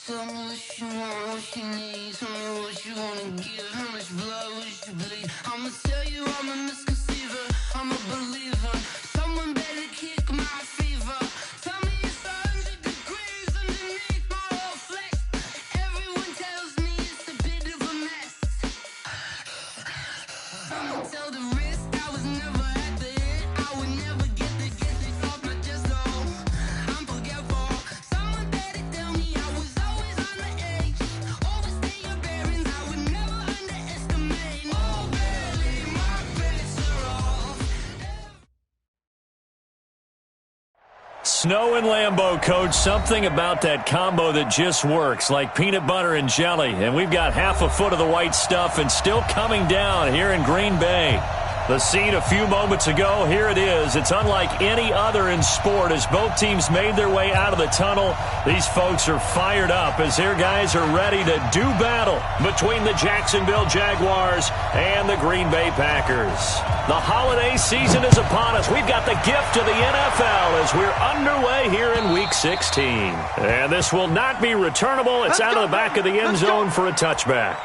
Tell me what you want, what you need. Tell me what you wanna give. How much blood would you bleed? I'ma tell you I'm a misconceiver. I'm a believer. Someone better kick my fever. Tell me it's 100 degrees underneath my whole flesh. Everyone tells me it's a bit of a mess. I'ma tell the risk I was never at the hit. I would never get this off my chest. Oh, I'm forgetful. Someone better tell me I was always on the edge. Overstay your bearings, I would never underestimate. Oh, barely, my bets are off. Snow and Lambeau, Coach. Something about that combo that just works, like peanut butter and jelly. And we've got half a foot of the white stuff and still coming down here in Green Bay. The scene a few moments ago, here it is. It's unlike any other in sport as both teams made their way out of the tunnel. These folks are fired up as their guys are ready to do battle between the Jacksonville Jaguars and the Green Bay Packers. The holiday season is upon us. We've got the gift of the NFL as we're underway here in Week 16. And this will not be returnable. It's out of the back of the end zone for a touchback.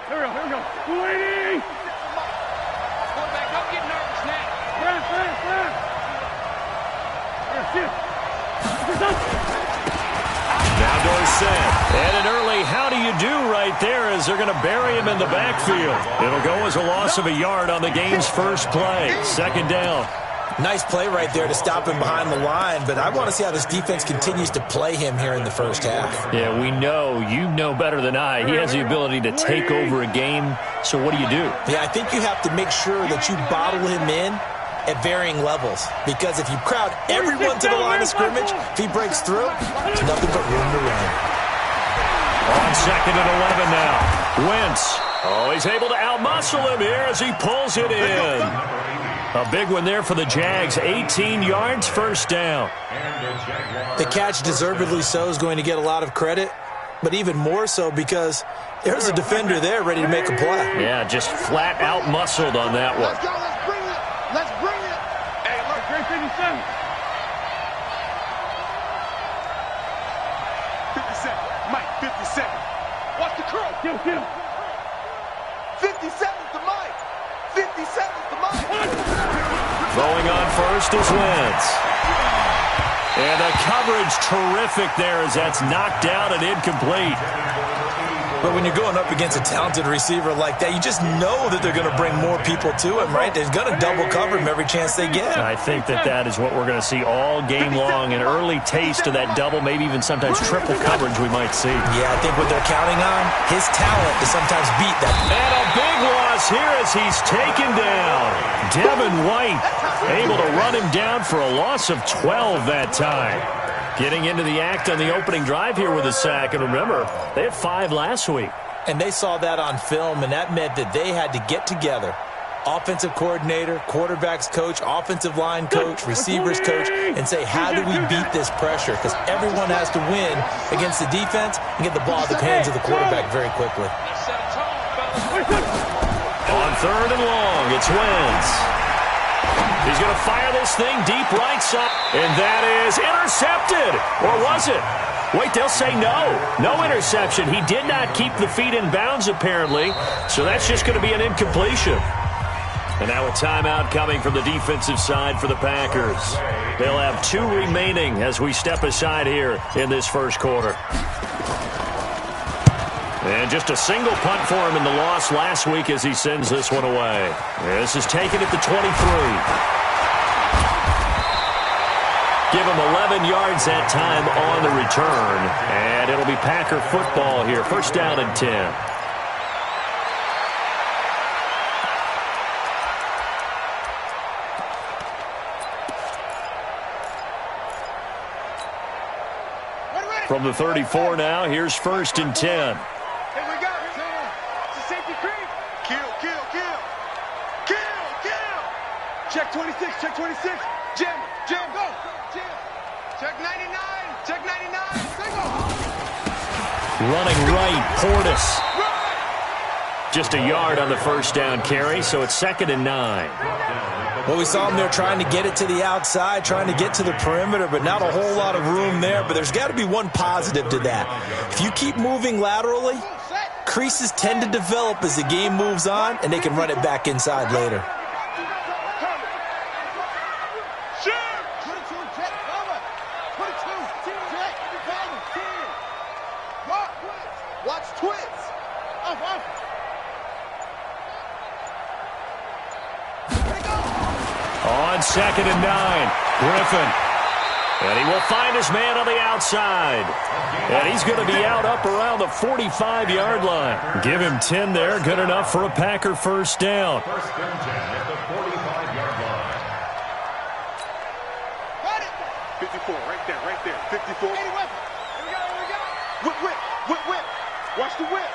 Here we go. 280! Quarterback, don't get nervous now. Fast. Now Dorsett. And an early how do you do right there as they're going to bury him in the backfield. It'll go as a loss of a yard on the game's first play. Second down. Nice play right there to stop him behind the line, but I want to see how this defense continues to play him here in the first half. Yeah, we know. You know better than I. He has the ability to take over a game, so what do you do? Yeah, I think you have to make sure that you bottle him in at varying levels, because if you crowd everyone to the line of scrimmage, if he breaks through, there's nothing but room to run. On second and 11 now. Wentz. Oh, he's able to outmuscle him here as he pulls it in. A big one there for the Jags. 18 yards, first down. The catch, deservedly so, is going to get a lot of credit, but even more so because there's a defender there ready to make a play. Yeah, just flat out muscled on that one. Let's go. Let's bring it. Hey, look, great 57. 57. Mike, 57. Watch the curl. Kill. 57's the Mike. 57's the Mike. Throwing on first is Wentz. And the coverage terrific there as that's knocked down and incomplete. But when you're going up against a talented receiver like that, you just know that they're going to bring more people to him, right? They're going to double cover him every chance they get. I think that is what we're going to see all game long. An early taste of that double, maybe even sometimes triple coverage we might see. Yeah, I think what they're counting on, his talent to sometimes beat that. And a big loss here as he's taken down. Devin White able to run him down for a loss of 12 that time. Getting into the act on the opening drive here with a sack. And remember, they had 5 last week. And they saw that on film, and that meant that they had to get together. Offensive coordinator, quarterbacks coach, offensive line coach, receivers coach, and say, how do we beat this pressure? Because everyone has to win against the defense and get the ball out of the hands of the quarterback very quickly. On third and long, it's Wentz. He's going to fire this thing deep right side. And that is intercepted. Or was it? Wait, they'll say no. No interception. He did not keep the feet in bounds, apparently. So that's just going to be an incompletion. And now a timeout coming from the defensive side for the Packers. They'll have 2 remaining as we step aside here in this first quarter. And just a single punt for him in the loss last week as he sends this one away. This is taken at the 23. Give him 11 yards that time on the return. And it'll be Packer football here. First down and 10. From the 34 now, here's first and 10. Here we go. It's a safety creep. Kill. Check 26. Jim, go. Jim. Check 99. Check 99. Running right, Portis. Just a yard on the first down carry, so it's 2nd and 9. Well, we saw him there trying to get it to the outside, trying to get to the perimeter, but not a whole lot of room there. But there's got to be one positive to that. If you keep moving laterally, creases tend to develop as the game moves on, and they can run it back inside later. On 2nd and 9, Griffin. And he will find his man on the outside. And he's going to be out up around the 45-yard line. Give him 10 there, good enough for a Packer first down. First and 10 at the 45-yard line. Got it. 54, right there, 54. Here we go. Whip. Watch the whip.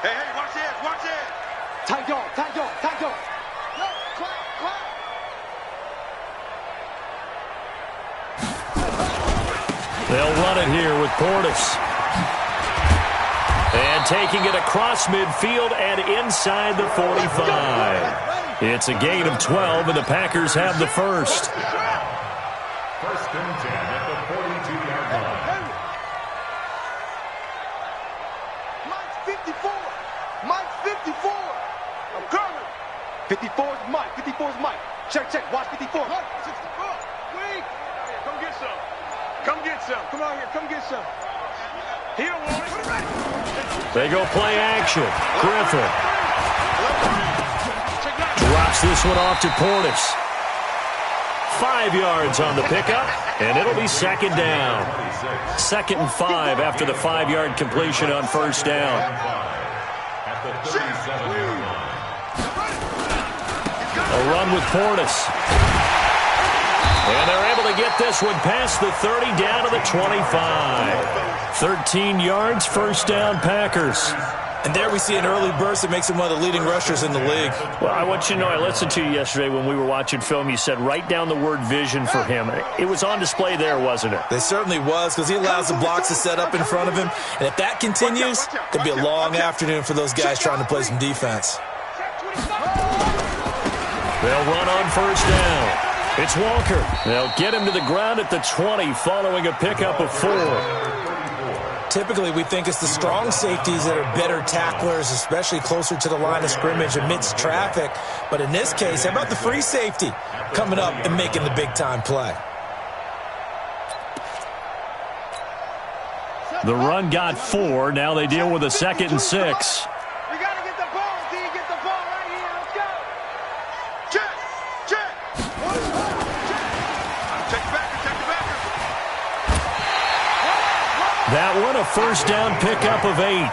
Hey, watch the edge. Tight dog. Go, clap. They'll run it here with Portis. And taking it across midfield and inside the 45. It's a gain of 12, and the Packers have the first. First and 10 at the 42-yard line. Mike's 54. I'm coming. 54 is Mike. Check. Watch 54. Wait. Come get some. Come on here. Come get some. He don't want it. Put it ready. They go play action. Griffin drops this one off to Portis. 5 yards on the pickup, and it'll be 2nd down. 2nd and 5 after the 5-yard completion on first down. At the 37-yard line. A run with Portis. And they're able to get this one past the 30 down to the 25. 13 yards, first down, Packers. And there we see an early burst that makes him one of the leading rushers in the league. Well, I want you to know, I listened to you yesterday when we were watching film. You said write down the word vision for him. It was on display there, wasn't it? It certainly was, because he allows the blocks to set up in front of him. And if that continues, it could be a long afternoon for those guys trying to play some defense. They'll run on first down. It's Walker. They'll get him to the ground at the 20 following a pickup of 4. Typically, we think it's the strong safeties that are better tacklers, especially closer to the line of scrimmage amidst traffic. But in this case, how about the free safety coming up and making the big-time play? The run got 4. Now they deal with a 2nd and 6. We got to get the ball, D. Get the ball right here. Let's go. Check. Check the backer. That one, a first down pickup of 8.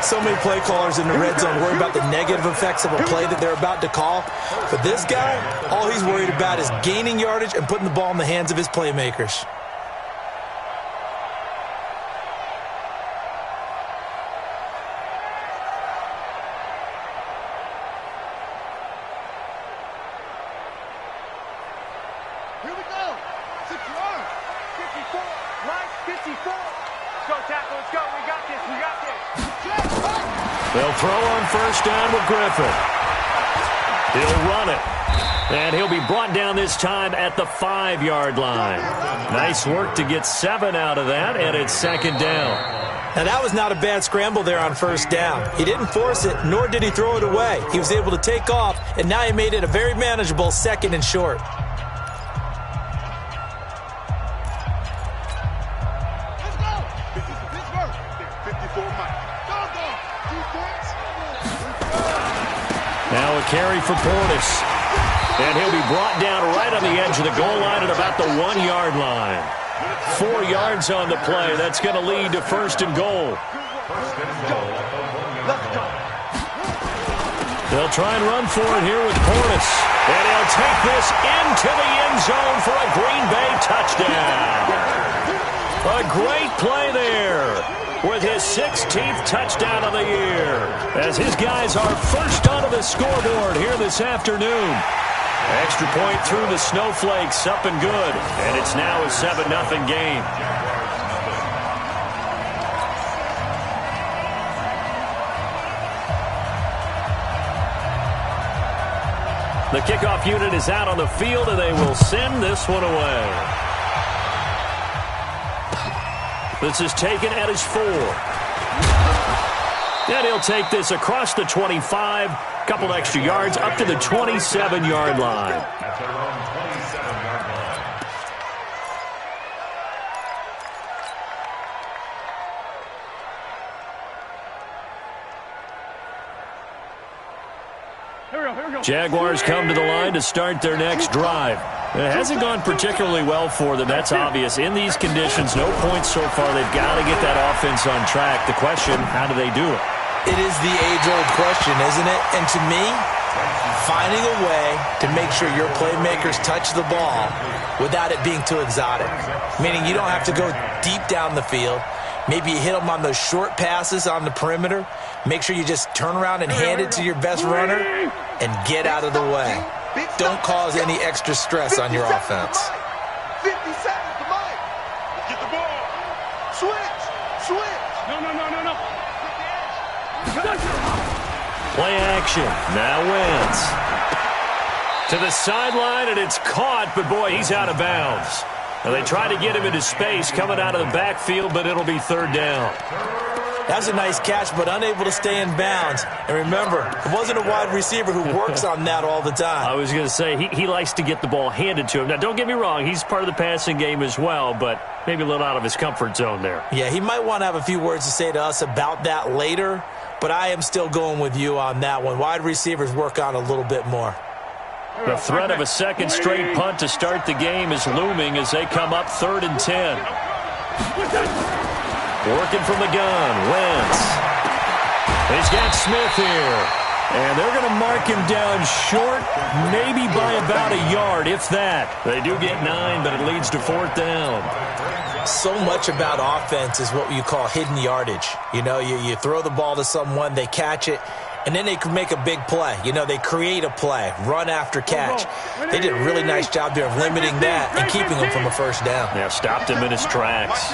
So many play callers in the red zone worry about the negative effects of a play that they're about to call. But this guy, all he's worried about is gaining yardage and putting the ball in the hands of his playmakers. Here we go. 6 yards. 54. Mike, 54. Let's go, tackle. Let's go. We got this. They'll throw on first down with Griffin. He'll run it. And he'll be brought down this time at the 5-yard line. Nice work to get 7 out of that, and it's 2nd down. Now, that was not a bad scramble there on first down. He didn't force it, nor did he throw it away. He was able to take off, and now he made it a very manageable 2nd and short. Now a carry for Portis. And he'll be brought down right on the edge of the goal line at about the 1-yard line. 4 yards on the play. That's going to lead to 1st and goal. They'll try and run for it here with Portis. And he'll take this into the end zone for a Green Bay touchdown. A great play there with his 16th touchdown of the year, as his guys are first onto the scoreboard here this afternoon. Extra point through the snowflakes, up and good. And it's now a 7-0 game. The kickoff unit is out on the field, and they will send this one away. This is taken at his 4. And he'll take this across the 25, couple extra yards, up to the 27-yard line. At their own 27-yard line. Jaguars come to the line to start their next drive. It hasn't gone particularly well for them. That's obvious. In these conditions, no points so far. They've got to get that offense on track. The question, how do they do it? It is the age-old question, isn't it? And to me, finding a way to make sure your playmakers touch the ball without it being too exotic. Meaning you don't have to go deep down the field. Maybe you hit them on those short passes on the perimeter. Make sure you just turn around and hand it to your best runner and get out of the way. Don't cause any extra stress on your offense. 50 seconds to Mike. Get the ball. Switch. No. Play action. Now Wentz. To the sideline, and it's caught, but boy, he's out of bounds. Now they try to get him into space coming out of the backfield, but it'll be third down. That's a nice catch, but unable to stay in bounds. And remember, it wasn't a wide receiver who works on that all the time. I was going to say, he likes to get the ball handed to him. Now, don't get me wrong, he's part of the passing game as well, but maybe a little out of his comfort zone there. Yeah, he might want to have a few words to say to us about that later, but I am still going with you on that one. Wide receivers work on a little bit more. The threat of a second straight punt to start the game is looming as they come up 3rd and 10. Working from the gun, Wentz. He's got Smith here. And they're going to mark him down short, maybe by about a yard, if that. They do get 9, but it leads to 4th down. So much about offense is what you call hidden yardage. You know, you throw the ball to someone, they catch it, and then they can make a big play. You know, they create a play, run after catch. They did a really nice job there of limiting that and keeping him from a first down. Yeah, stopped him in his tracks.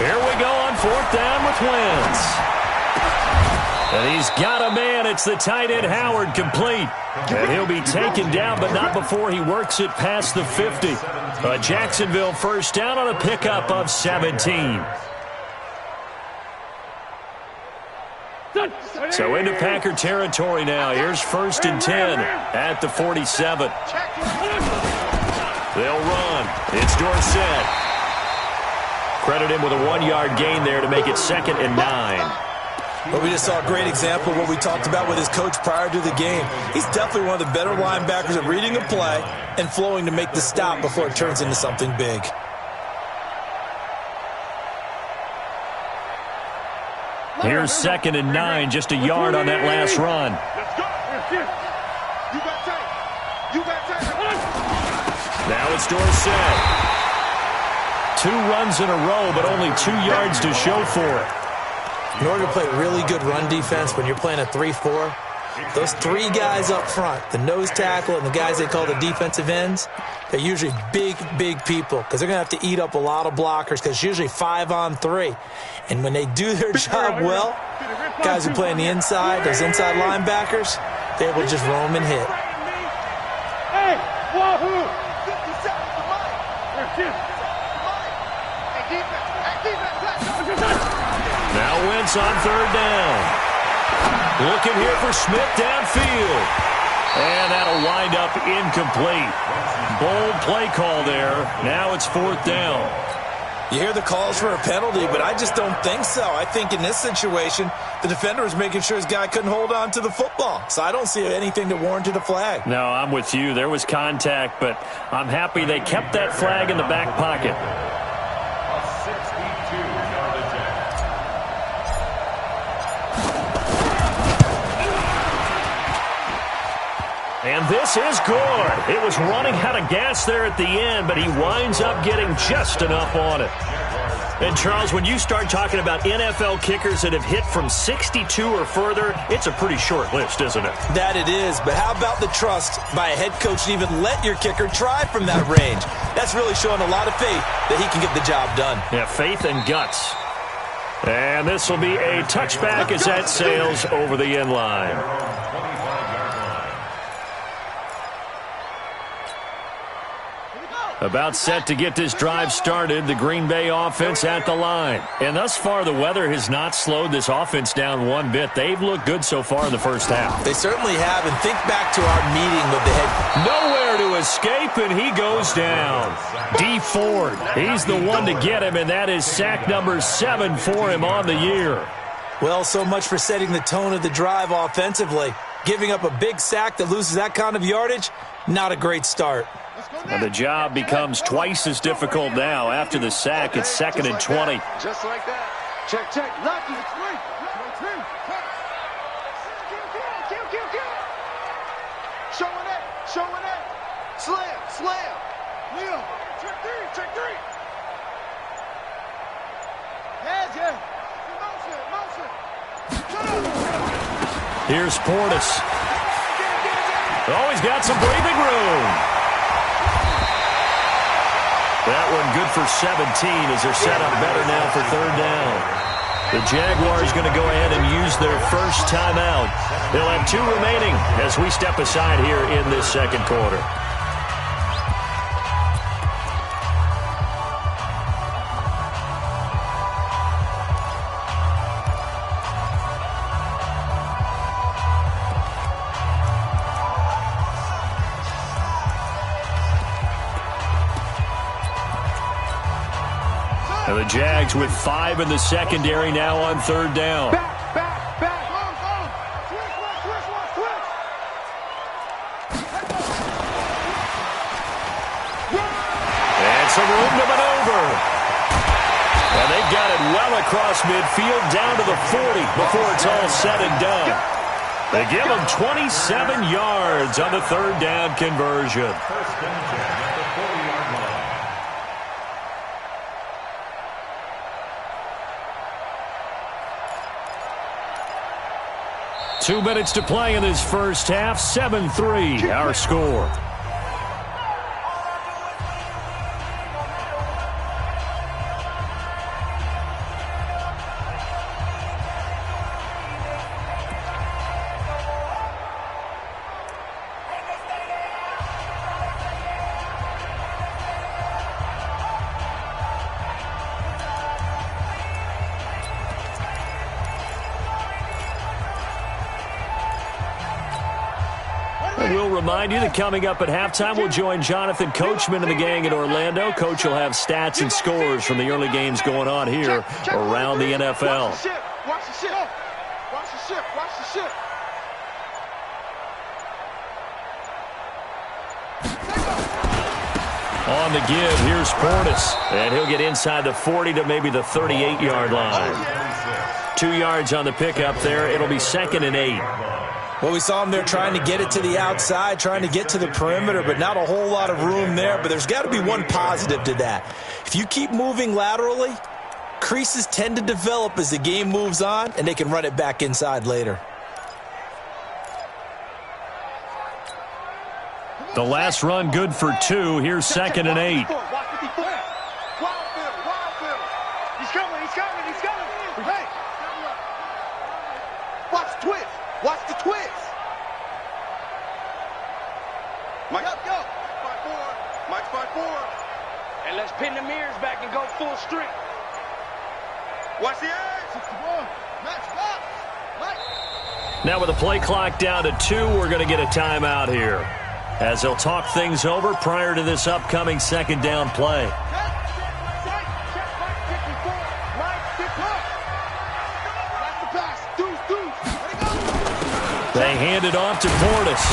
Here we go on 4th down with Wentz. And he's got a man. It's the tight end Howard, complete. And he'll be taken down, but not before he works it past the 50. A Jacksonville first down on a pickup of 17. So into Packer territory now. Here's 1st and 10 at the 47. They'll run. It's Dorsett. Credit him with a 1-yard gain there to make it 2nd and 9. Well, we just saw a great example of what we talked about with his coach prior to the game. He's definitely one of the better linebackers at reading a play and flowing to make the stop before it turns into something big. Here's 2nd and 9, just a yard on that last run. Now it's Dorsett. 2 runs in a row, but only 2 yards to show for it. In order to play really good run defense when you're playing a 3-4, those 3 guys up front, the nose tackle and the guys they call the defensive ends, they're usually big people because they're going to have to eat up a lot of blockers because it's usually 5-on-3. And when they do their job well, guys who play on the inside, those inside linebackers, they're able to just roam and hit. Hey, wahoo! 50 seconds to Mike. Now Wentz on 3rd down. Looking here for Smith downfield. And that'll wind up incomplete. Bold play call there. Now it's 4th down. You hear the calls for a penalty, but I just don't think so. I think in this situation, the defender was making sure his guy couldn't hold on to the football. So I don't see anything that warranted a flag. No, I'm with you. There was contact, but I'm happy they kept that flag in the back pocket. A 62-yard attempt. And this is good. It was running out of gas there at the end, but he winds up getting just enough on it. And, Charles, when you start talking about NFL kickers that have hit from 62 or further, it's a pretty short list, isn't it? That it is, but how about the trust by a head coach to even let your kicker try from that range? That's really showing a lot of faith that he can get the job done. Yeah, faith and guts. And this will be a touchback as that sails over the end line. About set to get this drive started, the Green Bay offense at the line. And thus far, the weather has not slowed this offense down one bit. They've looked good so far in the first half. They certainly have, and think back to our meeting with the head. Nowhere to escape, and he goes down. D. Ford, he's the one to get him, and that is sack number 7 for him on the year. Well, so much for setting the tone of the drive offensively. Giving up a big sack that loses that kind of yardage, not a great start. And the job becomes twice as difficult now. After the sack, it's 2nd and 20. Just like that. Check, check. Lucky. Showing it. Showing it. Slam. Slam. Leo. Check three. Check three. Heads, yeah. Motion. Motion. Shut up. Here's Portis. Oh, he's got some breathing room. That one good for 17 as they're set up better now for 3rd down. The Jaguars going to go ahead and use their first timeout. They'll have 2 remaining as we step aside here in this second quarter. And the Jags with 5 in the secondary now on 3rd down. Back, back, back. Switch. And some room to maneuver. And they've got it well across midfield down to the 40 before it's all said and done. They give them 27 yards on the 3rd down conversion. First and 10 at the 40-yard line. 2 minutes to play in this first half. 7-3, our score. We'll remind you that coming up at halftime, we'll join Jonathan Coachman and the gang in Orlando. Coach will have stats and scores from the early games going on here around the NFL. Watch the ship. Watch the ship. Watch the ship. Watch the ship. On the give, here's Portis. And he'll get inside the 40 to maybe the 38-yard line. 2 yards on the pickup there. It'll be 2nd and 8. Well, we saw him there trying to get it to the outside, trying to get to the perimeter, but not a whole lot of room there. But there's got to be one positive to that. If you keep moving laterally, creases tend to develop as the game moves on, and they can run it back inside later. The last run good for 2. Here's 2nd and 8. He's coming. He's coming. He's coming. Hey. Watch the twist. Watch the twist. Mike, go. Mike's 5-4. And let's pin the mirrors back and go full streak. Watch the edge. Match box. Mike. Now with the play clock down to 2, we're going to get a timeout here, as they'll talk things over prior to this upcoming 2nd down play. They hand it off to Portis.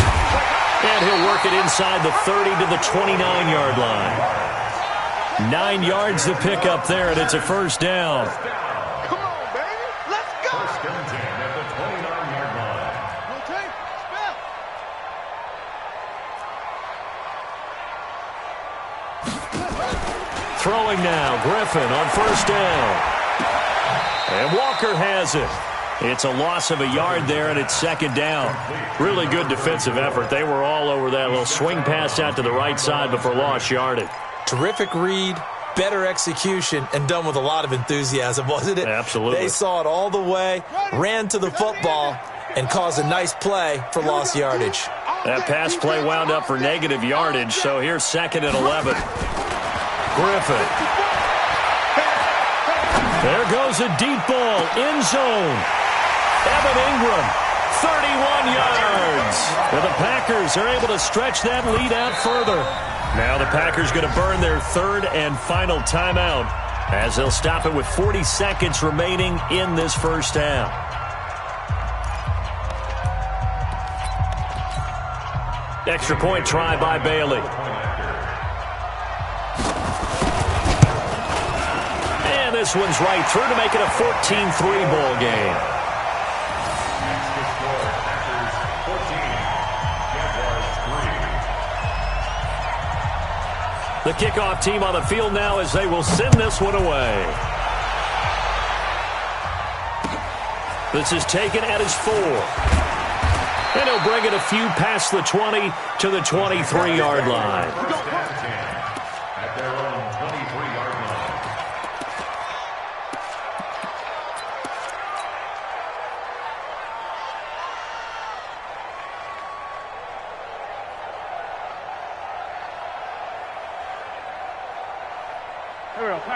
And he'll work it inside the 30 to the 29-yard line. 9 yards to pick up there, and it's a 1st down. Come on, baby. Let's go. 1st and 10 at the 29-yard line. Rotate. Spell. throwing now. Griffin on first down. And Walker has it. It's a loss of a yard there, and it's second down. Really good defensive effort. They were all over that little swing pass out to the right side before lost yardage. Terrific read, better execution, and done with a lot of enthusiasm, wasn't it? Absolutely. They saw it all the way, ran to the football, and caused a nice play for lost yardage. That pass play wound up for negative yardage, so here's 2nd and 11. Griffin. There goes a deep ball, end zone. Evan Ingram, 31 yards. And the Packers are able to stretch that lead out further. Now the Packers going to burn their 3rd and final timeout as they'll stop it with 40 seconds remaining in this first half. Extra point try by Bailey. And this one's right through to make it a 14-3 ball game. The kickoff team on the field now as they will send this one away. This is taken at his 4. And he'll bring it a few past the 20 to the 23-yard line. At their own 23-yard line.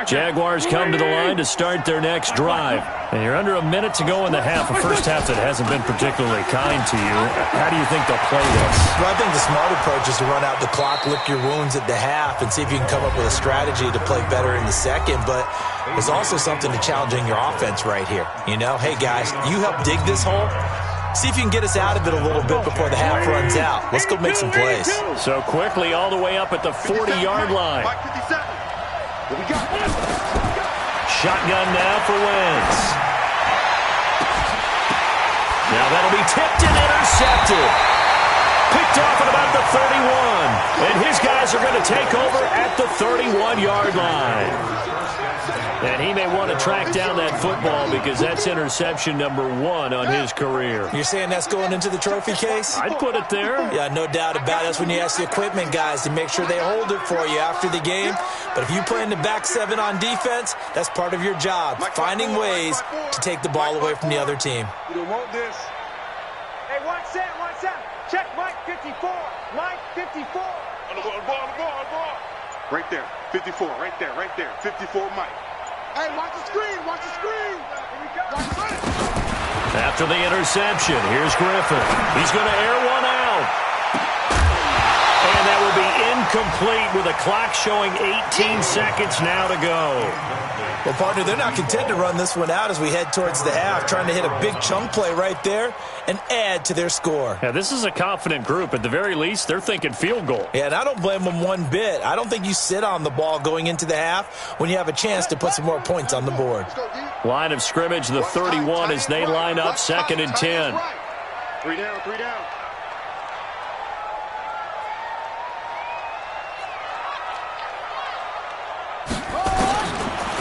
Jaguars come to the line to start their next drive. And you're under a minute to go in the half, a first half that hasn't been particularly kind to you. How do you think they'll play this? Well, I think the smart approach is to run out the clock, lick your wounds at the half, and see if you can come up with a strategy to play better in the second. But there's also something to challenging your offense right here. You know, hey, guys, you help dig this hole. See if you can get us out of it a little bit before the half runs out. Let's go make some plays. So quickly all the way up at the 40-yard line. Shotgun now for Wentz. Now that'll be tipped and intercepted. Picked off at about the 31. And his guys are going to take over at the 31-yard line. And he may want to track down that football because that's interception number 1 on his career. You're saying that's going into the trophy case? I'd put it there. Yeah, no doubt about it. That's when you ask the equipment guys to make sure they hold it for you after the game. But if you play in the back 7 on defense, that's part of your job, finding ways to take the ball away from the other team. You don't want this. Hey, 1 set. Check Mike 54. Mike 54. On the ball. Right there. 54. Right there. 54 Mike. Hey, watch the screen. Here we go. After the interception, here's Griffin. He's going to air one out. And that will be incomplete with a clock showing 18 seconds now to go. Well, partner, they're not content to run this one out as we head towards the half, trying to hit a big chunk play right there and add to their score. Yeah, this is a confident group. At the very least, they're thinking field goal. Yeah, and I don't blame them one bit. I don't think you sit on the ball going into the half when you have a chance to put some more points on the board. Line of scrimmage, the 31 as they line up 2nd and 10. 3 down.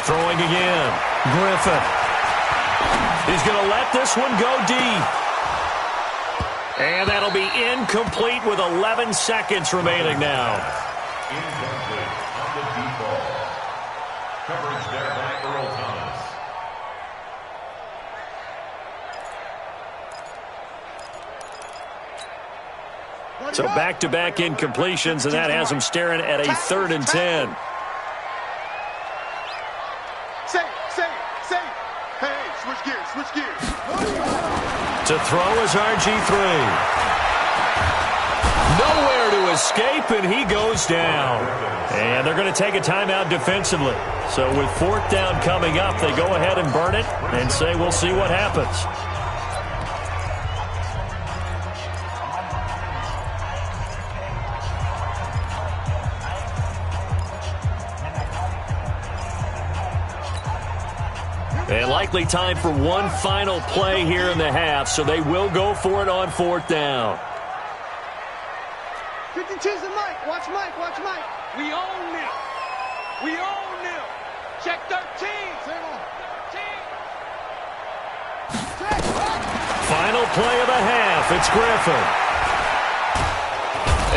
Throwing again. Griffin. He's going to let this one go deep. And that'll be incomplete with 11 seconds remaining now. Incomplete on the deep ball. Coverage there by Earl Thomas. So back-to-back incompletions, and that has them staring at a 3rd and 10. Switch gears. To throw is RG3. Nowhere to escape, and he goes down. And they're going to take a timeout defensively. So with 4th down coming up, they go ahead and burn it and say we'll see what happens. And likely time for one final play here in the half, so they will go for it on 4th down. 52's the Mike. Watch Mike. We own it. We own them. Check 13. Final play of the half. It's Griffin.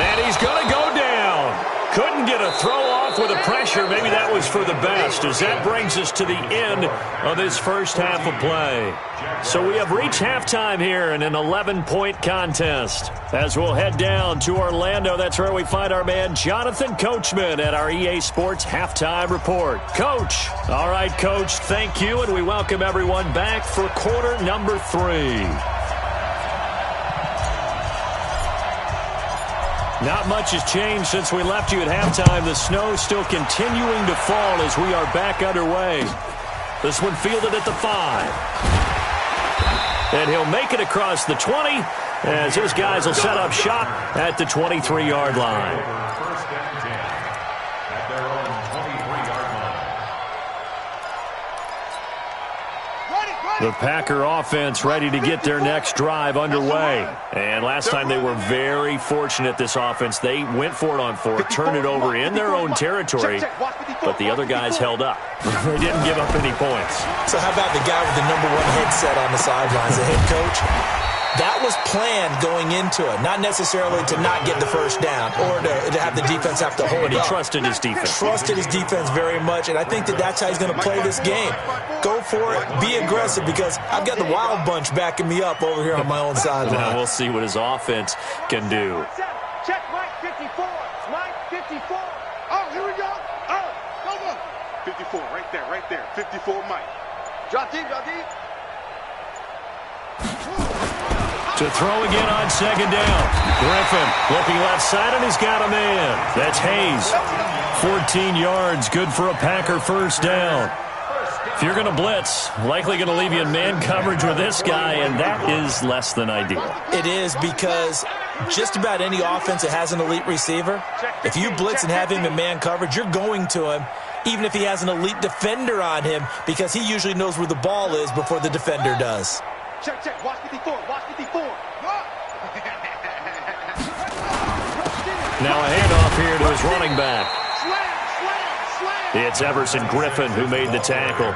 And he's going to go down. Couldn't get a throw off with the pressure. Maybe that was for the best, as that brings us to the end of this first half of play. So we have reached halftime here in an 11-point contest. As we'll head down to Orlando, that's where we find our man Jonathan Coachman at our EA Sports Halftime Report. Coach. All right, Coach, thank you, and we welcome everyone back for quarter number 3. Not much has changed since we left you at halftime. The snow still continuing to fall as we are back underway. This one fielded at the 5. And he'll make it across the 20 as his guys will set up shop at the 23-yard line. First and 10 at their own 23-yard line. The Packer offense ready to get their next drive underway. And last time they were very fortunate, this offense. They went for it on 4, turned it over in their own territory, but the other guys held up. They didn't give up any points. So how about the guy with the #1 headset on the sidelines, the head coach? That was planned going into it, not necessarily to not get the first down or to have the defense have to hold it. He trusted his defense. Trusted his defense very much, and I think that's how he's going to play this game. Go for it, be aggressive, because I've got the wild bunch backing me up over here on my own sideline. Now we'll see what his offense can do. Check Mike 54. Mike 54. Oh, here we go. Oh, go. 54, right there. 54, Mike. Drop deep. To throw again on second down. Griffin looking left side, and he's got a man. That's Hayes. 14 yards, good for a Packer first down. If you're going to blitz, likely going to leave you in man coverage with this guy, and that is less than ideal. It is, because just about any offense that has an elite receiver, if you blitz and have him in man coverage, you're going to him, even if he has an elite defender on him, because he usually knows where the ball is before the defender does. Check. Watch 54. Now a handoff here to his running back. It's Everson Griffin who made the tackle.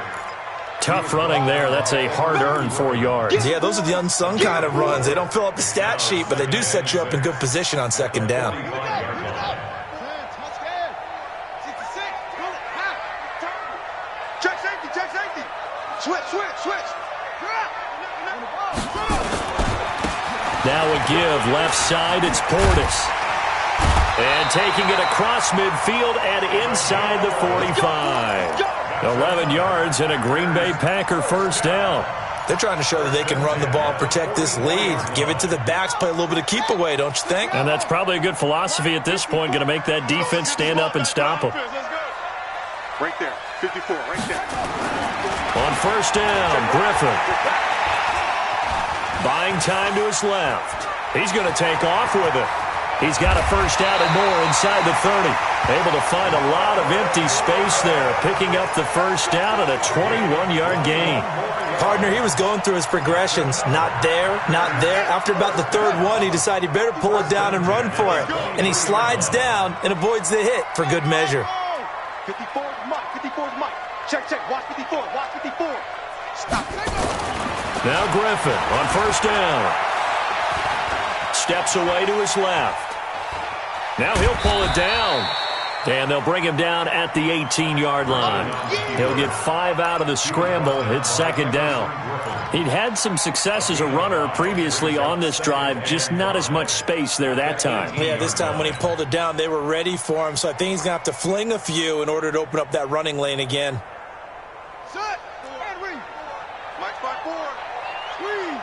Tough running there. That's a hard-earned 4 yards. Yeah, those are the unsung kind of runs. They don't fill up the stat sheet, but they do set you up in good position on second down. Check safety. Switch. Now a give left side. It's Portis. And taking it across midfield and inside the 45. 11 yards and a Green Bay Packer first down. They're trying to show that they can run the ball, protect this lead. Give it to the backs, play a little bit of keep away, don't you think? And that's probably a good philosophy at this point. Going to make that defense stand up and stop them. Right there. 54, right there. On first down, Griffin. Buying time to his left. He's going to take off with it. He's got a first down and more inside the 30. Able to find a lot of empty space there, picking up the first down at a 21-yard gain. Partner, he was going through his progressions. Not there. After about the third one, he decided he better pull it down and run for it. And he slides down and avoids the hit for good measure. 54's Mike. Check. Watch 54. Stop. Now Griffin on first down. Steps away to his left. Now he'll pull it down. And they'll bring him down at the 18-yard line. He'll get 5 out of the scramble. It's second down. He'd had some success as a runner previously on this drive, just not as much space there that time. Yeah, this time when he pulled it down, they were ready for him. So I think he's going to have to fling a few in order to open up that running lane again. Set. Mike spot 4. Squeeze.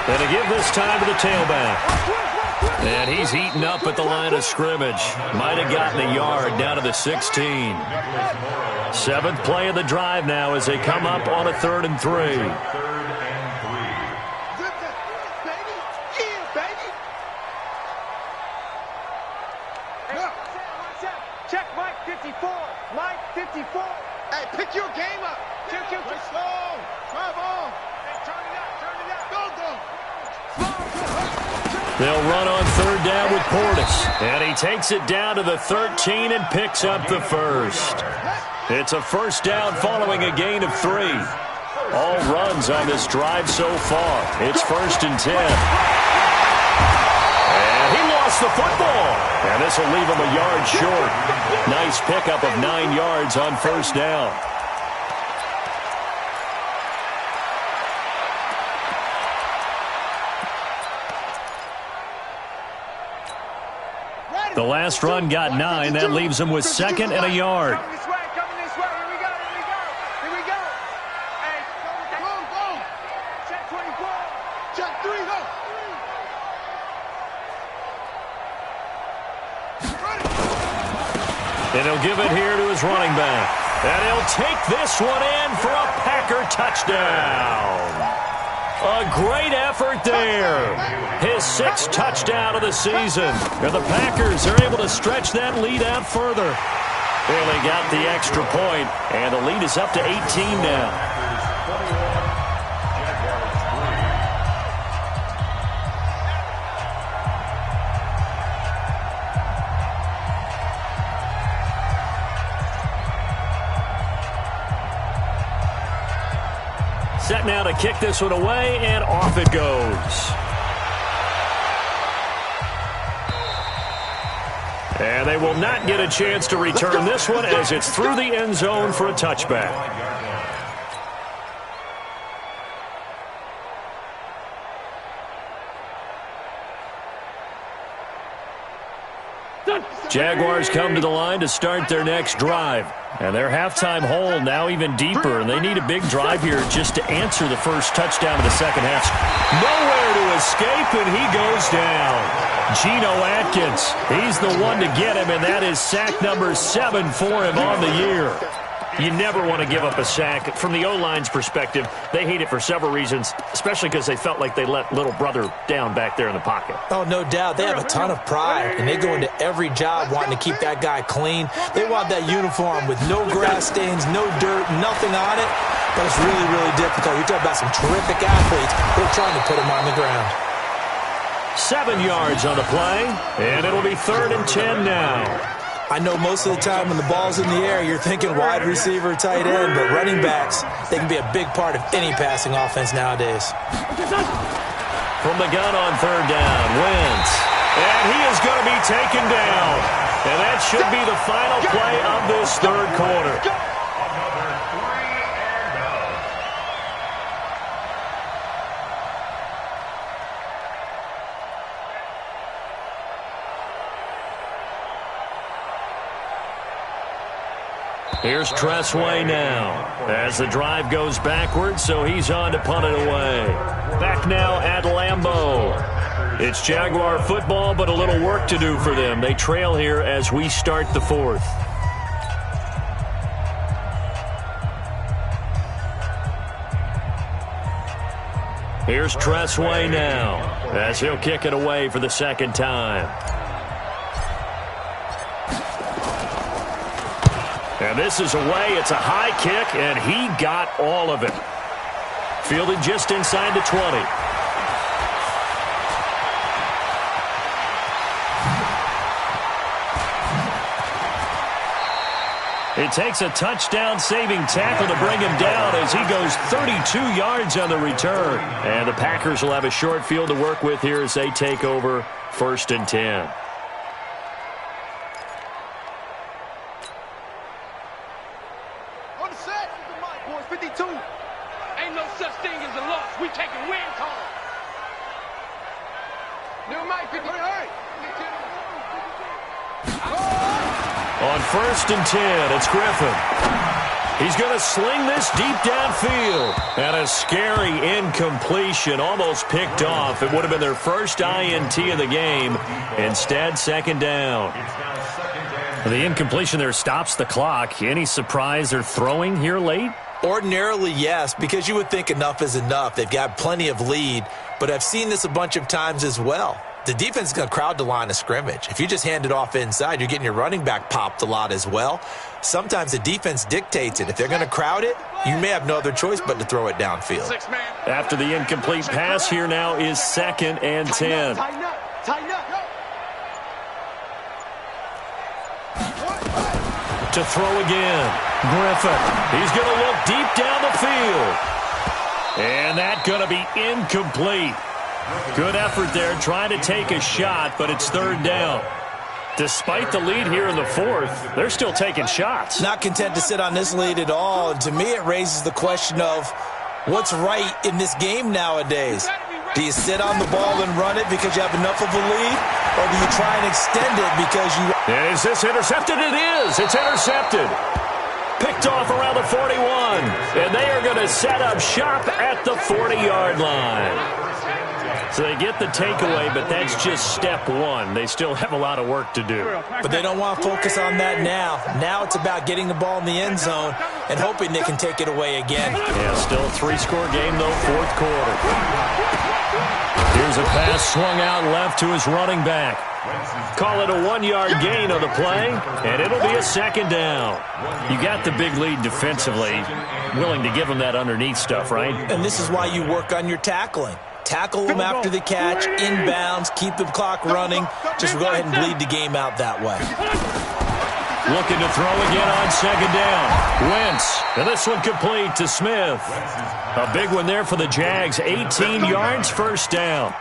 And to give this time to the tailback. And he's heating up at the line of scrimmage. Might have gotten a yard down to the 16. 7th play of the drive now as they come up on a 3rd and 3. Check Mike 54. Mike 54. Hey, pick your game up. Let's go. Drive on. Hey, turn it up. Go. They'll run on third down with Portis. And he takes it down to the 13 and picks up the first. It's a first down following a gain of 3. All runs on this drive so far. It's 1st and 10. And he lost the football. And this will leave him a yard short. Nice pickup of 9 yards on first down. The last run got 9. That leaves him with 2nd and a yard. Coming this way. Here we go. Hey, go. Check 24. Check 3, go. And he'll give it here to his running back. And he'll take this one in for a Packer touchdown. A great effort there. His 6th touchdown of the season. And the Packers are able to stretch that lead out further. Barely got the extra point, and the lead is up to 18 now. Set now to kick this one away, and off it goes. And they will not get a chance to return this one as it's through the end zone for a touchback. Jaguars come to the line to start their next drive. And their halftime hole now even deeper, and they need a big drive here just to answer the first touchdown of the second half. Nowhere to escape, and he goes down. Geno Atkins, he's the one to get him, and that is sack number 7 for him on the year. You never want to give up a sack. From the O-line's perspective, they hate it for several reasons, especially because they felt like they let little brother down back there in the pocket. Oh, no doubt. They have a ton of pride, and they go into every job wanting to keep that guy clean. They want that uniform with no grass stains, no dirt, nothing on it. But it's really, really difficult. You're talking about some terrific athletes. They're trying to put him on the ground. 7 yards on the play, and it'll be 3rd and 10 now. I know most of the time when the ball's in the air, you're thinking wide receiver, tight end, but running backs, they can be a big part of any passing offense nowadays. From the gun on 3rd down, Wentz. And he is going to be taken down. And that should be the final play of this 3rd quarter. Here's Tressway now as the drive goes backwards, so he's on to punt it away. Back now at Lambeau. It's Jaguar football, but a little work to do for them. They trail here as we start the 4th. Here's Tressway now as he'll kick it away for the 2nd time. And this is away. It's a high kick, and he got all of it. Fielded just inside the 20. It takes a touchdown-saving tackle to bring him down as he goes 32 yards on the return. And the Packers will have a short field to work with here as they take over 1st and 10. On the set, boys, 52. Ain't no such thing as a loss. We taking wins home. New Mike, 50. Hey. On 1st and 10, it's Griffin. He's going to sling this deep downfield. And a scary incompletion, almost picked off. It would have been their first INT of the game. Instead, 2nd down. The incompletion there stops the clock. Any surprise they're throwing here late? Ordinarily, yes, because you would think enough is enough. They've got plenty of lead, but I've seen this a bunch of times as well. The defense is going to crowd the line of scrimmage. If you just hand it off inside, you're getting your running back popped a lot as well. Sometimes the defense dictates it. If they're going to crowd it, you may have no other choice but to throw it downfield. After the incomplete pass, here now is 2nd and 10. Tighten up. To throw again. Griffin. He's going to look deep down the field. And that's going to be incomplete. Good effort there trying to take a shot, but it's third down. Despite the lead here in the fourth, they're still taking shots. Not content to sit on this lead at all. And to me, it raises the question of what's right in this game nowadays. Do you sit on the ball and run it because you have enough of a lead? Or do you try and extend it because you... And is this intercepted? It is. It's intercepted. Picked off around the 41. And they are going to set up shop at the 40-yard line. So they get the takeaway, but that's just step one. They still have a lot of work to do. But they don't want to focus on that now. Now it's about getting the ball in the end zone and hoping they can take it away again. Yeah, still a three-score game, though, fourth quarter. Here's a pass swung out left to his running back. Call it a 1-yard gain on the play, and it'll be a second down. You got the big lead defensively, willing to give them that underneath stuff, right? And this is why you work on your tackling. Tackle them after the catch, inbounds, keep the clock running. Just go ahead and bleed the game out that way. Looking to throw again on second down. Wentz, and this one complete to Smith. A big one there for the Jags. 18 yards, first down.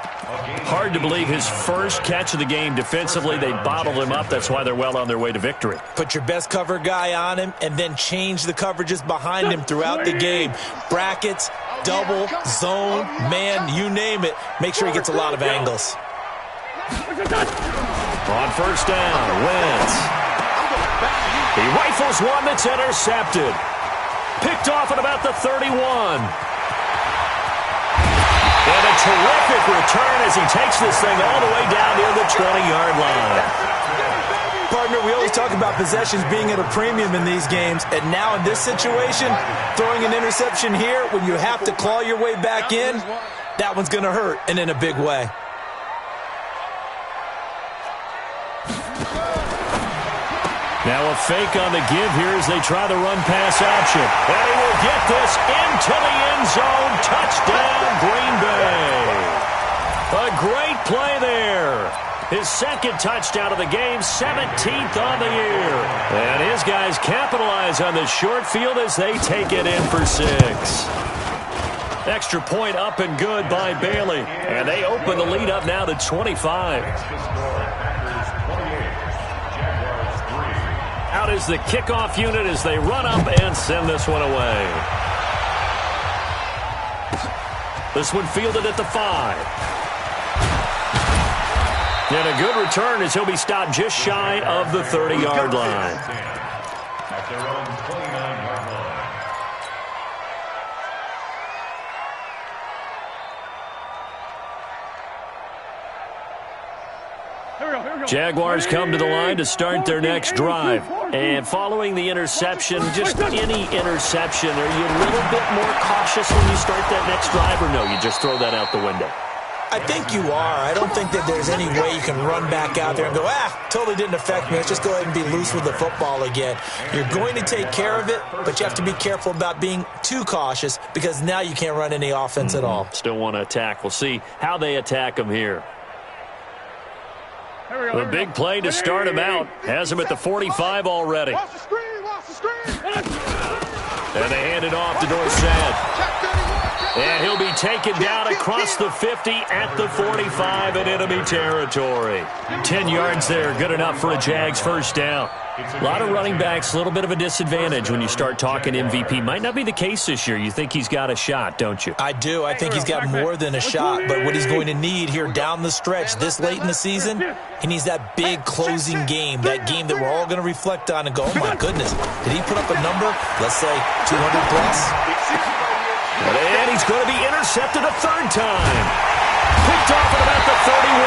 Hard to believe his first catch of the game defensively. They bottled him up. That's why they're well on their way to victory. Put your best cover guy on him and then change the coverages behind him throughout the game. Brackets, double, zone, man, you name it. Make sure he gets a lot of angles. On first down, Wentz. He rifles one that's intercepted. Picked off at about the 31. And a terrific return as he takes this thing all the way down near the 20-yard line. Partner, we always talk about possessions being at a premium in these games, and now in this situation, throwing an interception here when you have to claw your way back in, that one's going to hurt, and in a big way. Now a fake on the give here as they try the run-pass option. And he will get this into the end zone. Touchdown, Green Bay. A great play there. His second touchdown of the game, 17th on the year. And his guys capitalize on the short field as they take it in for 6. Extra point up and good by Bailey. And they open the lead up now to 25. Out is the kickoff unit as they run up and send this one away. This one fielded at the 5. And a good return as he'll be stopped just shy of the 30-yard line. At their own 29-yard line. Jaguars come to the line to start their next drive. And following the interception, just any interception, are you a little bit more cautious when you start that next drive, or no, you just throw that out the window? I think you are. I don't think that there's any way you can run back out there and go, totally didn't affect me. Let's just go ahead and be loose with the football again. You're going to take care of it, but you have to be careful about being too cautious because now you can't run any offense at all. Still want to attack. We'll see how they attack them here. The big play to start him out has him at the 45 already. Watch the screen, watch the screen. And they hand it off to Dorsett. And he'll be taken down across the 50 at the 45 and enemy territory. 10 yards there, good enough for a Jags first down. A lot of running backs, a little bit of a disadvantage when you start talking MVP. Might not be the case this year. You think he's got a shot, don't you? I do. I think he's got more than a shot. But what he's going to need here down the stretch this late in the season, he needs that big closing game, that game that we're all going to reflect on and go, oh, my goodness, did he put up a number, let's say 200 plus? And he's going to be intercepted a third time. Picked off at about the 31.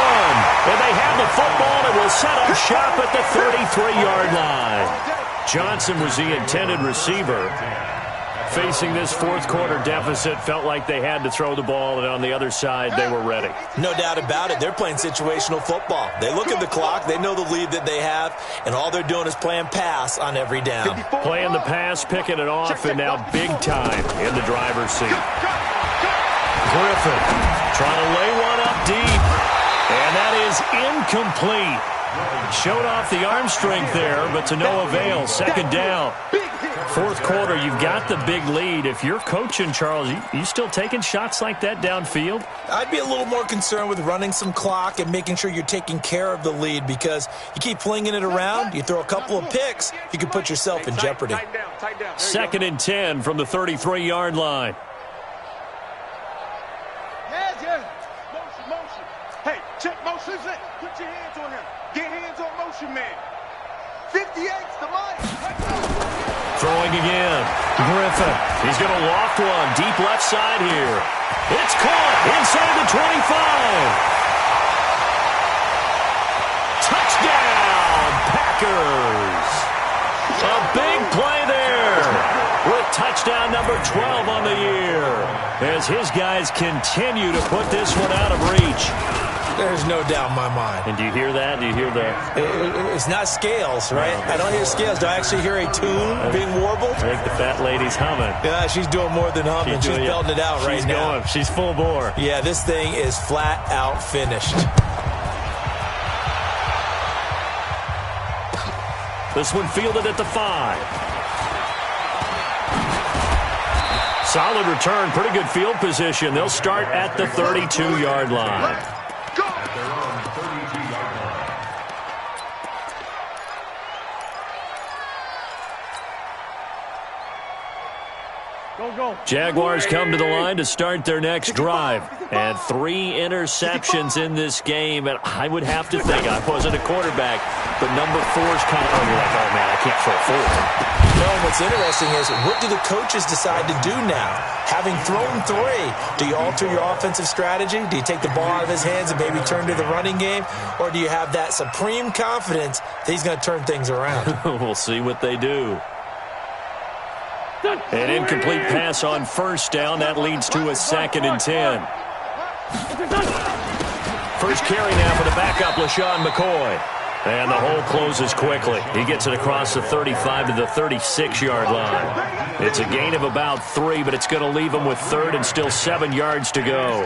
And they have the football and will set up shop at the 33-yard line. Johnson was the intended receiver. Facing this fourth quarter deficit, felt like they had to throw the ball, and on the other side, they were ready. No doubt about it. They're playing situational football. They look at the clock, they know the lead that they have, and all they're doing is playing pass on every down. Playing the pass, picking it off, and now big time in the driver's seat. Griffin trying to lay one up deep. And that is is incomplete. Showed off the arm strength there, but to no avail. Second down. Fourth quarter, you've got the big lead. If you're coaching, Charles, you still taking shots like that downfield? I'd be a little more concerned with running some clock and making sure you're taking care of the lead, because you keep flinging it around, you throw a couple of picks, you can put yourself in jeopardy. Tight down. Second and 10 from the 33-yard line. Yeah. Motion. Hey, check motion. Put your hands on him. Get hands on motion, man. 58's the line. Throwing again. Griffin. He's going to loft one. Deep left side here. It's caught inside the 25. Touchdown, Packers. A big play there with touchdown number 12 on the year as his guys continue to put this one out of reach. There's no doubt in my mind. And do you hear that? Do you hear that? It's not scales, right? I don't hear scales. Do I actually hear a tune being warbled? I think the fat lady's humming. Yeah, she's doing more than humming. She's belting it out right now. She's full bore. Yeah, this thing is flat out finished. This one fielded at the 5. Solid return, pretty good field position. They'll start at the 32-yard line. Jaguars come to the line to start their next drive. And 3 interceptions in this game. And I would have to think, I wasn't a quarterback, but number 4's kind of, you're like, oh, man, I can't throw 4. No, what's interesting is, what do the coaches decide to do now? Having thrown 3, do you alter your offensive strategy? Do you take the ball out of his hands and maybe turn to the running game? Or do you have that supreme confidence that he's going to turn things around? We'll see what they do. An incomplete pass on first down. That leads to a 2nd and 10. First carry now for the backup, LaShawn McCoy. And the hole closes quickly. He gets it across the 35 to the 36-yard line. It's a gain of about 3, but it's going to leave him with 3rd and still 7 yards to go.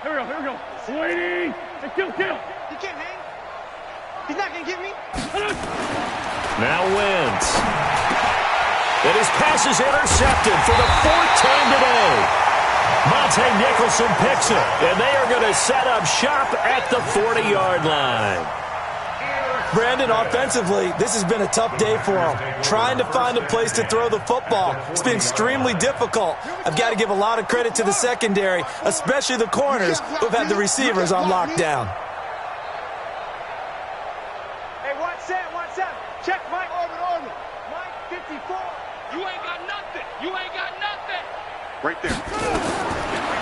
Here we go. Waiting. Hey, kill. He can't hang. He's not going to get me. Now wins. And his pass is intercepted for the 4th time today. Monte Nicholson picks it, and they are going to set up shop at the 40-yard line. Brandon, offensively, this has been a tough day for him. Trying to find a place to throw the football. It's been extremely difficult. I've got to give a lot of credit to the secondary, especially the corners who've had the receivers on lockdown. Hey, watch that. Check Mike. Orbit. Mike, 54. You ain't got nothing. Right there.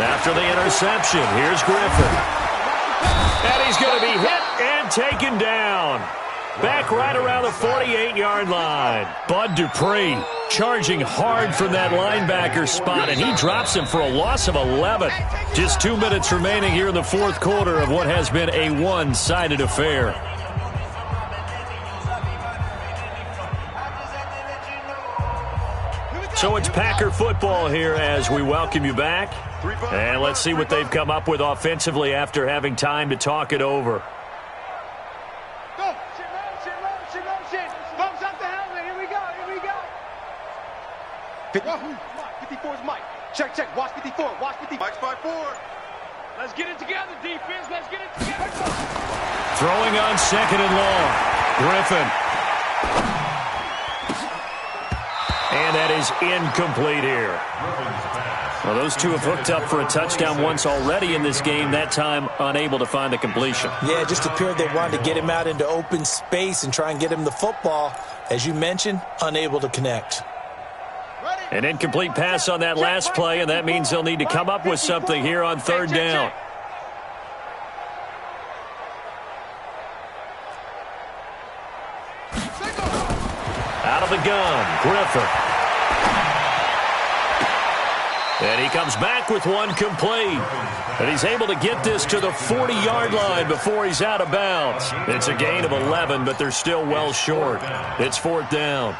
After the interception, here's Griffin. And he's going to be hit and taken down. Back right around the 48-yard line. Bud Dupree charging hard from that linebacker spot, and he drops him for a loss of 11. Just 2 minutes remaining here in the fourth quarter of what has been a one-sided affair. So it's Packer football here as we welcome you back. And let's see what they've come up with offensively after having time to talk it over. Go. Motion. Bumps up the helmet. Here we go. 54's Mike. Check. Watch 54. Mike's 5-4. Let's get it together, defense. Let's get it together. Throwing on 2nd and long. Griffin. And that is incomplete here. Well, those two have hooked up for a touchdown once already in this game, that time unable to find the completion. Yeah, it just appeared they wanted to get him out into open space and try and get him the football. As you mentioned, unable to connect. An incomplete pass on that last play, and that means they'll need to come up with something here on 3rd down. Out of the gun, Griffin. And he comes back with one complete. And he's able to get this to the 40-yard line before he's out of bounds. It's a gain of 11, but they're still well short. It's 4th down.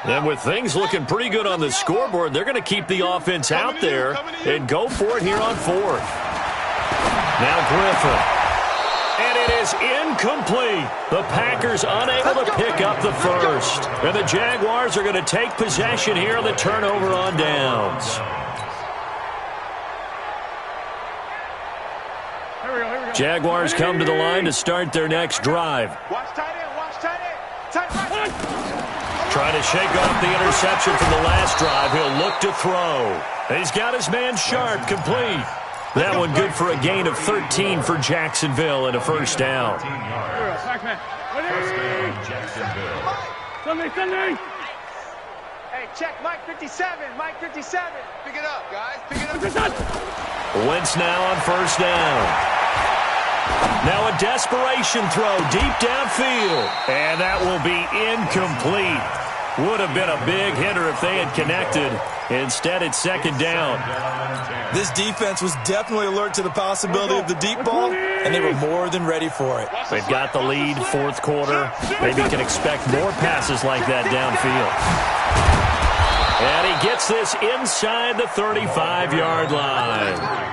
And with things looking pretty good on the scoreboard, they're going to keep the offense out there and go for it here on fourth. Now Griffin. And it is incomplete. The Packers unable to pick up the first. And the Jaguars are going to take possession here on the turnover on downs. Jaguars come to the line to start their next drive. Watch tight end, watch tight end. Tight right. Trying to shake off the interception from the last drive. He'll look to throw. He's got his man Sharp complete. That one good for a gain of 13 for Jacksonville and a first down. Hey, check Mike 57, Mike 57. Pick it up, guys, pick it up. Wentz now on first down. Now a desperation throw deep downfield. And that will be incomplete. Would have been a big hitter if they had connected. Instead, it's second down. This defense was definitely alert to the possibility of the deep ball, and they were more than ready for it. They've got the lead, fourth quarter. Maybe can expect more passes like that downfield. And he gets this inside the 35-yard line.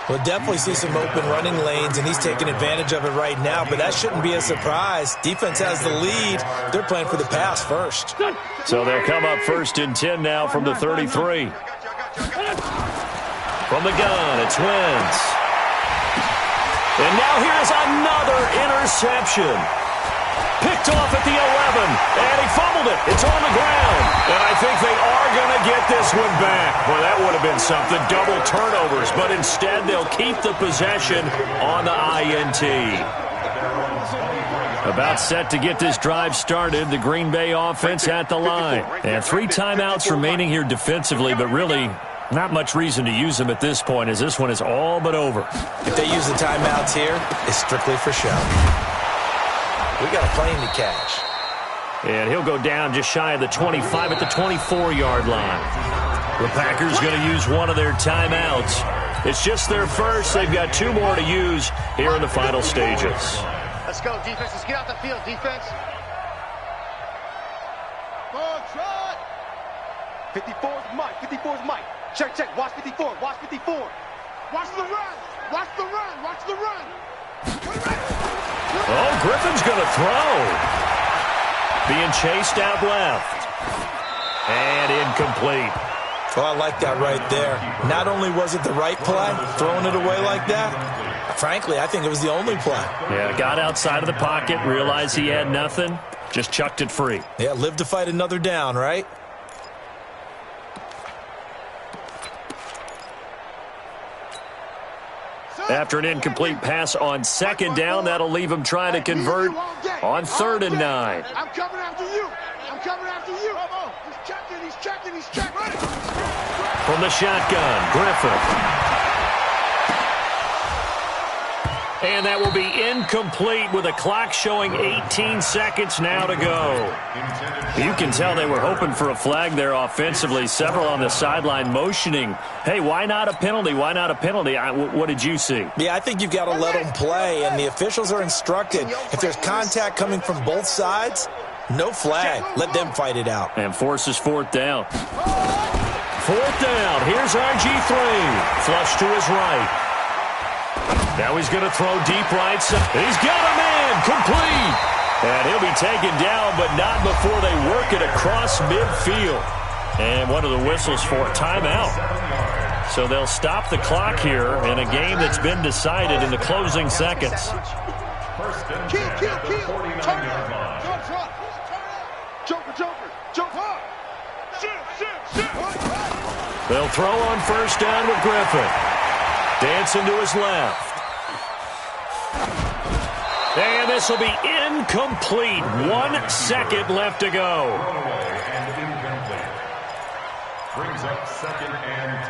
We'll definitely see some open running lanes, and he's taking advantage of it right now, but that shouldn't be a surprise. Defense has the lead. They're playing for the pass first. So they'll come up first and 10 now from the 33. From the gun, it's Wentz. And now here's another interception. Picked off at the 11, and he fumbled it. It's on the ground, and I think they are going to get this one back. Well, that would have been something, double turnovers, but instead they'll keep the possession on the INT. About set to get this drive started, the Green Bay offense at the line. And 3 timeouts remaining here defensively, but really not much reason to use them at this point, as this one is all but over. If they use the timeouts here, it's strictly for show. We got a plane to catch. And he'll go down just shy of the 25 at the 24-yard line. The Packers going to use one of their timeouts. It's just their first. They've got 2 more to use here in the final stages. Let's go, defense. Let's get out the field, defense. Ball trot. 54's Mike. 54's Mike. Check, check. Watch 54. Watch 54. Watch the run. Watch the run. Watch the run. Oh, Griffin's going to throw. Being chased out left. And incomplete. Well, I like that right there. Not only was it the right play, throwing it away like that, frankly, I think it was the only play. Yeah, got outside of the pocket, realized he had nothing, just chucked it free. Yeah, live to fight another down, right? After an incomplete pass on second down, that'll leave him trying to convert on 3rd and 9. I'm coming after you. I'm coming after you. He's checking. He's checking. He's checking. From the shotgun, Griffin. And that will be incomplete with a clock showing 18 seconds now to go. You can tell they were hoping for a flag there offensively. Several on the sideline motioning, hey, why not a penalty? Why not a penalty? What did you see? Yeah, I think you've got to let them play, and the officials are instructed. If there's contact coming from both sides, no flag. Let them fight it out. And forces 4th down. 4th down. Here's RG3. Flush to his right. Now he's going to throw deep right. He's got a man complete. And he'll be taken down, but not before they work it across midfield. And one of the whistles for a timeout. So they'll stop the clock here in a game that's been decided in the closing seconds. First and 10 at the 49-yard line. Joker. They'll throw on first down with Griffin. Dancing to his left. And this will be incomplete. 1 second left to go. And incomplete. Brings up 2nd and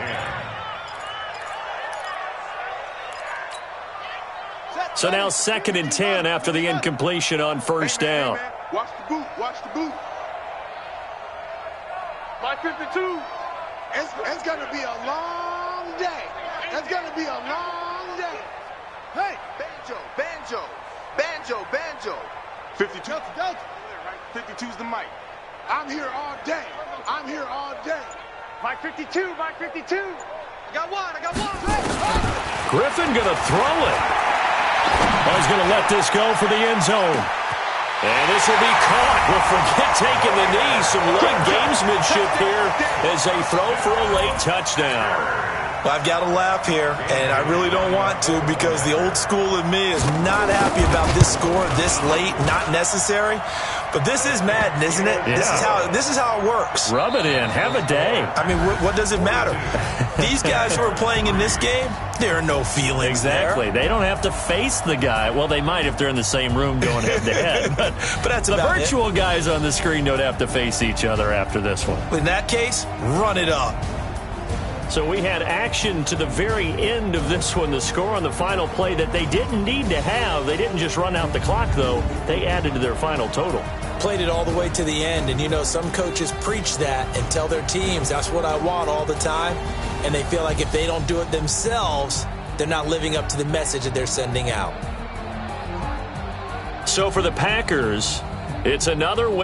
10. So now 2nd and 10 after the incompletion on first down. Watch the boot. Watch the boot. My 52. It's going to be a long day. It's going to be a long day. Hey, banjo. 52. Delta. 52's the mic. I'm here all day. I'm here all day. Mike 52, Mike 52. I got one. Griffin going to throw it. Oh, he's going to let this go for the end zone. And this will be caught. We'll forget taking the knee. Some late gamesmanship here as they throw for a late touchdown. Well, I've got to laugh here, and I really don't want to because the old school in me is not happy about this score this late, not necessary. But this is Madden, isn't it? Yeah. This is how it works. Rub it in. Have a day. I mean, what does it matter? These guys who are playing in this game, there are no feelings Exactly. there. They don't have to face the guy. Well, they might if they're in the same room going head-to-head. But that's the about virtual guys on the screen don't have to face each other after this one. In that case, run it up. So we had action to the very end of this one. The score on the final play that they didn't need to have. They didn't just run out the clock, though. They added to their final total. Played it all the way to the end, and you know some coaches preach that and tell their teams that's what I want all the time, and they feel like if they don't do it themselves, they're not living up to the message that they're sending out. So for the Packers, it's another win.